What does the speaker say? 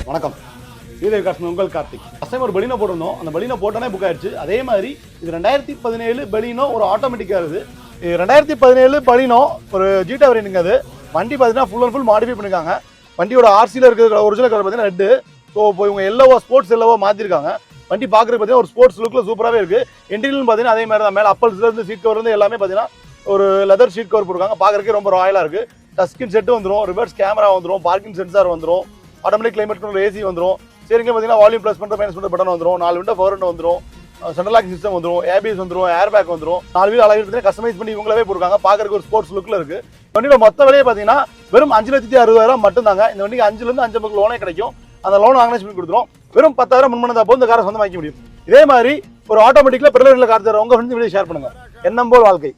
வணக்கம். உங்கள் கார்த்திக். ஒரு பலினோ போட்டிருந்தோம். அந்த பலினோ போட்டோன்னே புக் ஆயிடுச்சு. அதே மாதிரி இது 2017 பலினோ ஒரு ஆட்டோமேட்டிக்காக இருக்குது. 2017 பலினோ ஒரு ஜீட்டா வேரியன்ட்டுங்க. அது வண்டி பார்த்தீங்கன்னா ஃபுல் அண்ட் ஃபுல் மாடிஃபை பண்ணிருக்காங்க. வண்டியோட ஆர்சியில் இருக்கிற ஒரிஜினல் கலர் பார்த்தீங்கன்னா ரெட்டு. ஸோ இப்போ இவங்க எல்லோவோ ஸ்போர்ட்ஸ் எல்லோவோ மாற்றிருக்காங்க. வண்டி பார்க்குறது பார்த்தீங்கன்னா ஒரு ஸ்போர்ட்ஸ் லுக்கில் சூப்பராகவே இருக்குது. இன்டீரியல் பார்த்தீங்கன்னா அதே மாதிரி தான். மேலே அப்பல்ஸ்லேருந்து சீட் கவர்லேருந்து எல்லாமே பார்த்தீங்கன்னா ஒரு லெதர் ஷீட் கவர் போட்டுருக்காங்க. பார்க்குறதுக்கே ரொம்ப ராயலாக இருக்குது. டச் ஸ்கிரீன் செட்டு வந்துடும், ரிவர்ஸ் கேமரா வந்துடும், பார்க்கிங் சென்சார் வந்துடும், ஆட்டோமேட்டிக் கிளைமேட் கண்ட்ரோல் ஏசி வந்துடும். சரிங்க பார்த்தீங்கன்னா வால்யூம் ப்ளஸ் பண்ணுற மைனஸ் பண்ணுற பட்டன் வந்துடும், 4 விண்டோ பவர் விண்டோ வந்துடும், சென்ட்ரல் லாக் சிஸ்டம் வந்துடும், ஏபிஎஸ் வந்துடும், ஏர் பேக் வந்துடும், 4 வீல் அழகு பார்த்தீங்கன்னா கஸ்டமைஸ் பண்ணி இவங்களே போட்டுருக்காங்க. பார்க்குறதுக்கு ஒரு ஸ்போர்ட்ஸ் லுக்கில் இருக்குது. வண்டியோட மொத்த விலையை பார்த்தீங்கன்னா வெறும் 5,60,000 மட்டும் தாங்க. இந்த வண்டிக்கு 5,000 to 5,50,000 லோனே கிடைக்கும். அந்த லோன் ஆர்கனைஸ் பண்ணி கொடுத்துரும். வெறும் 10,000 முன்மனதா போது இந்த காரை சொந்தம் வாங்கிக்க முடியும். இதே மாதிரி ஒரு ஆட்டோமேட்டிக்கில் பெரிய கார் தர உங்கள் ஃப்ரெண்ட்ஸ் வீடியோ ஷேர் பண்ணுங்கள். எண்ணம் போல் வாழ்க்கை.